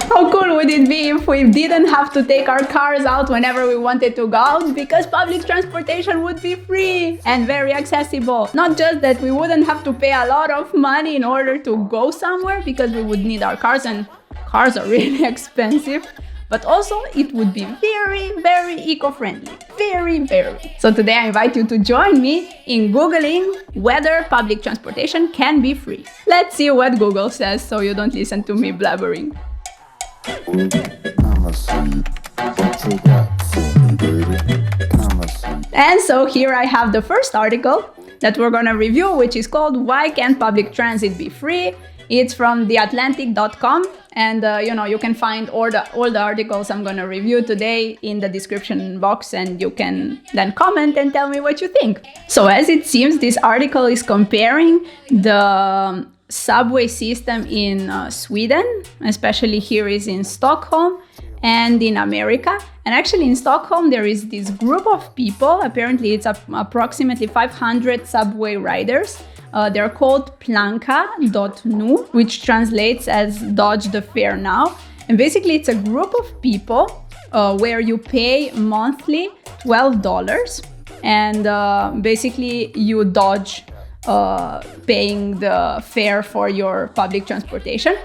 How cool would it be if we didn't have to take our cars out whenever we wanted to go out, because public transportation would be free and very accessible. Not just that we wouldn't have to pay a lot of money in order to go somewhere, because we would need our cars, and cars are really expensive, but also it would be very, very eco-friendly. Very, very. So today I invite you to join me in Googling whether public transportation can be free. Let's see what Google says, so you don't listen to me blabbering. And so here I have the first article that we're gonna review, which is called "Why Can't Public Transit Be Free?" It's from theatlantic.com, and you can find all the articles I'm gonna review today in the description box, and you can then comment and tell me what you think. So as it seems, this article is comparing the subway system in Sweden, especially here is in Stockholm, and in America. And actually in Stockholm there is this group of people, apparently it's approximately 500 subway riders. They're called Planka.nu, which translates as Dodge the Fare Now. And basically it's a group of people where you pay monthly $12, and basically you dodge paying the fare for your public transportation,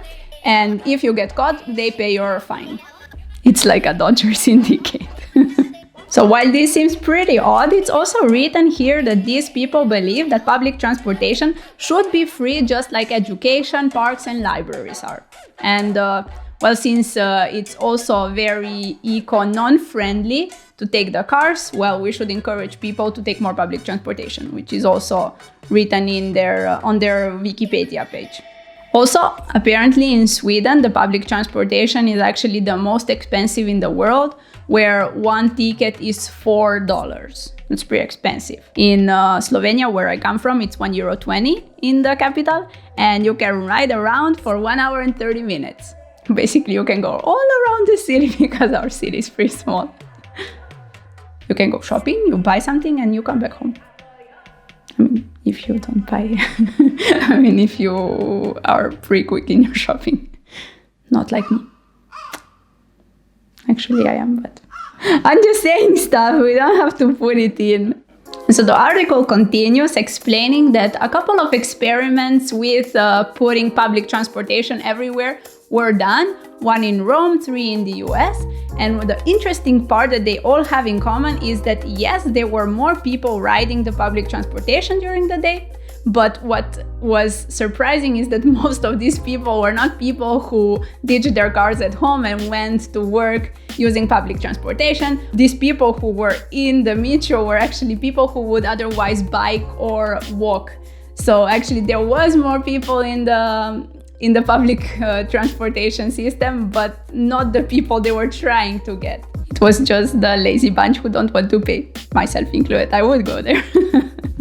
and if you get caught, they pay your fine. It's like a Dodger syndicate. So while this seems pretty odd, it's also written here that these people believe that public transportation should be free, just like education, parks and libraries are. And since it's also very non-friendly to take the cars, we should encourage people to take more public transportation, which is also written in on their Wikipedia page. Also, apparently in Sweden, the public transportation is actually the most expensive in the world, where one ticket is $4. It's pretty expensive. In Slovenia, where I come from, it's €1.20 in the capital, and you can ride around for 1 hour and 30 minutes. Basically, you can go all around the city because our city is pretty small. You can go shopping, you buy something, and you come back home. I mean, if you don't buy, if you are pretty quick in your shopping. Not like me. Actually, I am, but I'm just saying stuff, we don't have to put it in. So the article continues explaining that a couple of experiments with putting public transportation everywhere were done, 1 in Rome, 3 in the US. And the interesting part that they all have in common is that yes, there were more people riding the public transportation during the day, but what was surprising is that most of these people were not people who ditched their cars at home and went to work using public transportation. These people who were in the metro were actually people who would otherwise bike or walk. So actually there was more people in the public transportation system, but not the people they were trying to get. It was just the lazy bunch who don't want to pay, myself included. I would go there.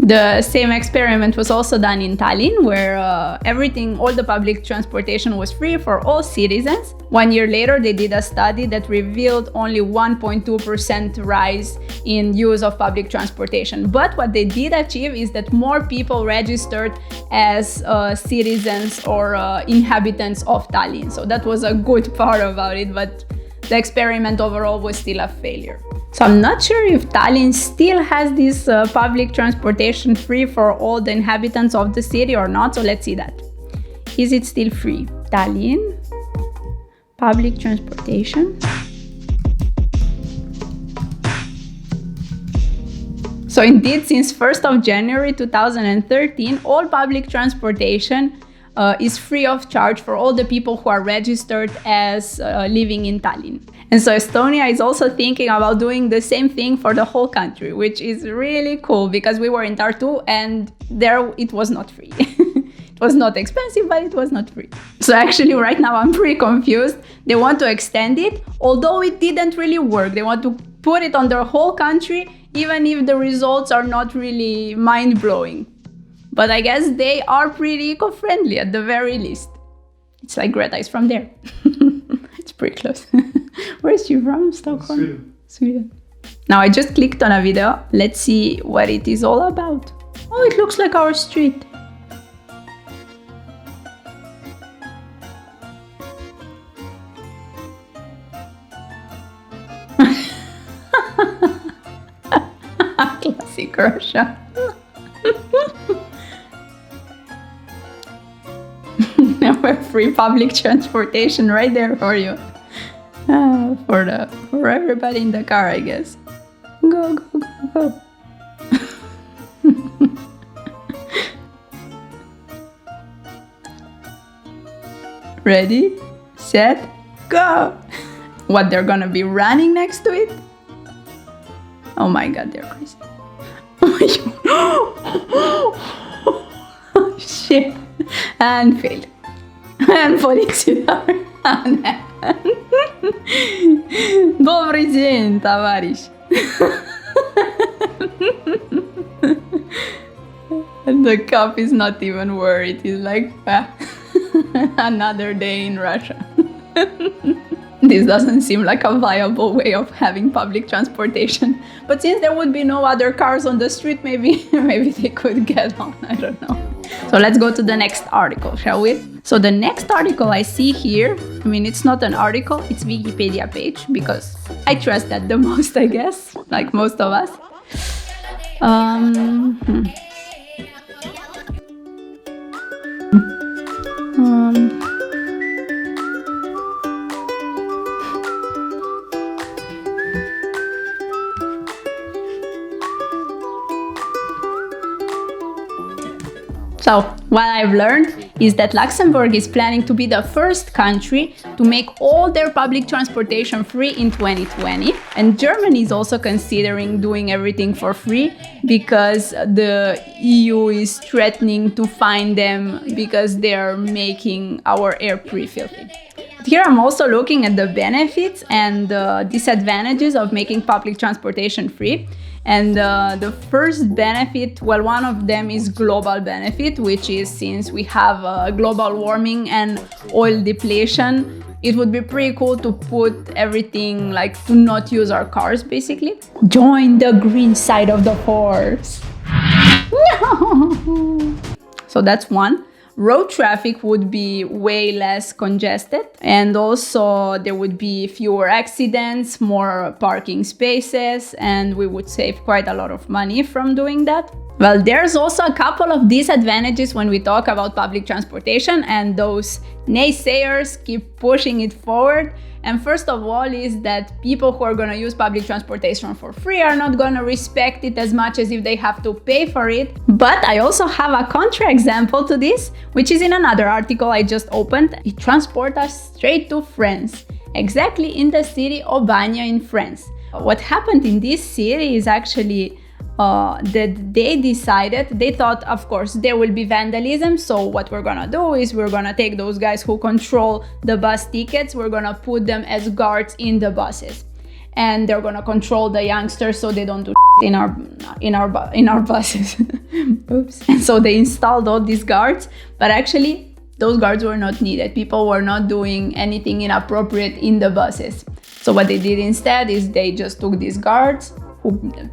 The same experiment was also done in Tallinn, where all the public transportation was free for all citizens. 1 year later, they did a study that revealed only 1.2% rise in use of public transportation. But what they did achieve is that more people registered as citizens or inhabitants of Tallinn. So that was a good part about it, but the experiment overall was still a failure. So I'm not sure if Tallinn still has this public transportation free for all the inhabitants of the city or not, so let's see that. Is it still free? Tallinn, public transportation. So indeed, since 1st of January 2013, all public transportation is free of charge for all the people who are registered as living in Tallinn. And so Estonia is also thinking about doing the same thing for the whole country, which is really cool because we were in Tartu and there it was not free. It was not expensive, but it was not free. So actually right now I'm pretty confused. They want to extend it, although it didn't really work. They want to put it on the whole country, even if the results are not really mind-blowing. But I guess they are pretty eco-friendly at the very least. It's like Greta is from there. It's pretty close. Where is she from? Stockholm? Sweden. Now I just clicked on a video. Let's see what it is all about. Oh, it looks like our street. Basic Russia. Free public transportation right there for you. For everybody in the car, I guess. Go, go, go, go. Ready, set, go. What, they're gonna be running next to it? Oh my god, they're crazy. Shit. And failed. And полетели. Добрый день, товарищ. And the cop is not even worried. He's like, another day in Russia. This doesn't seem like a viable way of having public transportation. But since there would be no other cars on the street, maybe they could get on. I don't know. So let's go to the next article, shall we? So the next article I see here, I mean, it's not an article, it's Wikipedia page, because I trust that the most, I guess, like most of us. So, what I've learned is that Luxembourg is planning to be the first country to make all their public transportation free in 2020. And Germany is also considering doing everything for free because the EU is threatening to fine them because they are making our air pretty filthy. Here I'm also looking at the benefits and the disadvantages of making public transportation free. And the first benefit, well, one of them is global benefit, which is since we have global warming and oil depletion, it would be pretty cool to put everything, like to not use our cars, basically. Join the green side of the force. So that's one. Road traffic would be way less congested, and also there would be fewer accidents, more parking spaces, and we would save quite a lot of money from doing that. Well, there's also a couple of disadvantages when we talk about public transportation, and those naysayers keep pushing it forward. And first of all is that people who are going to use public transportation for free are not going to respect it as much as if they have to pay for it. But I also have a contra-example to this, which is in another article I just opened. It transports us straight to France, exactly in the city of Aubagne in France. What happened in this city is actually that they thought, of course, there will be vandalism. So what we're gonna do is we're gonna take those guys who control the bus tickets, we're gonna put them as guards in the buses, and they're gonna control the youngsters so they don't do in our buses. Oops. And so they installed all these guards, but actually those guards were not needed. People were not doing anything inappropriate in the buses. So what they did instead is they just took these guards who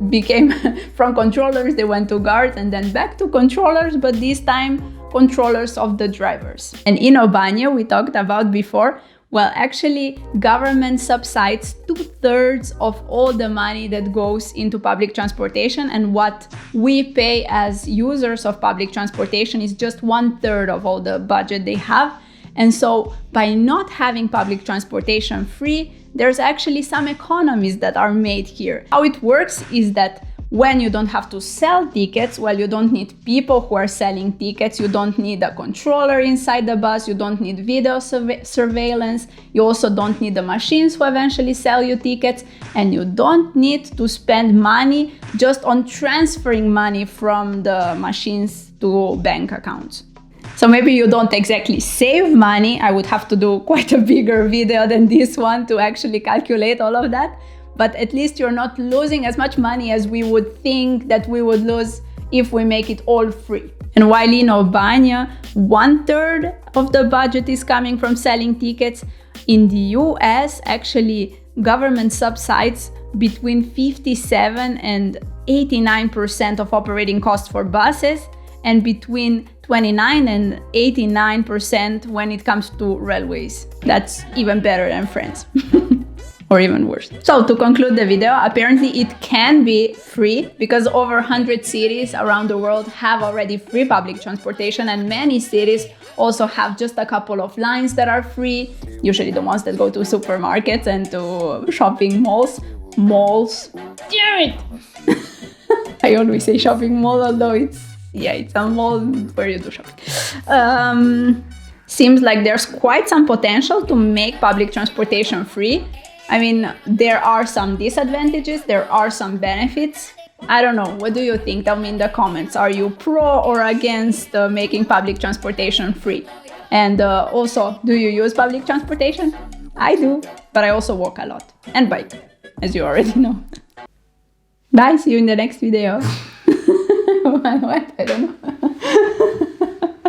became from controllers, they went to guards and then back to controllers, but this time controllers of the drivers. And in Aubagne, we talked about before, well, actually, government subsides 2/3 of all the money that goes into public transportation, and what we pay as users of public transportation is just 1/3 of all the budget they have. And so by not having public transportation free, there's actually some economies that are made here. How it works is that when you don't have to sell tickets, well, you don't need people who are selling tickets, you don't need a controller inside the bus, you don't need video surveillance, you also don't need the machines who eventually sell you tickets, and you don't need to spend money just on transferring money from the machines to bank accounts. So maybe you don't exactly save money. I would have to do quite a bigger video than this one to actually calculate all of that. But at least you're not losing as much money as we would think that we would lose if we make it all free. And while in Aubagne, 1/3 of the budget is coming from selling tickets, in the US, actually, government subsides between 57 and 89% of operating costs for buses, and between 29 and 89% when it comes to railways. That's even better than France. or even worse. So to conclude the video, apparently it can be free because over 100 cities around the world have already free public transportation, and many cities also have just a couple of lines that are free, usually the ones that go to supermarkets and to shopping malls. Damn it! I always say shopping mall, although it's a mall where you do shopping. Seems like there's quite some potential to make public transportation free. I mean, there are some disadvantages, there are some benefits. I don't know, what do you think? Tell me in the comments. Are you pro or against making public transportation free? And also, do you use public transportation? I do, but I also walk a lot and bike, as you already know. Bye, see you in the next video. What? I don't know.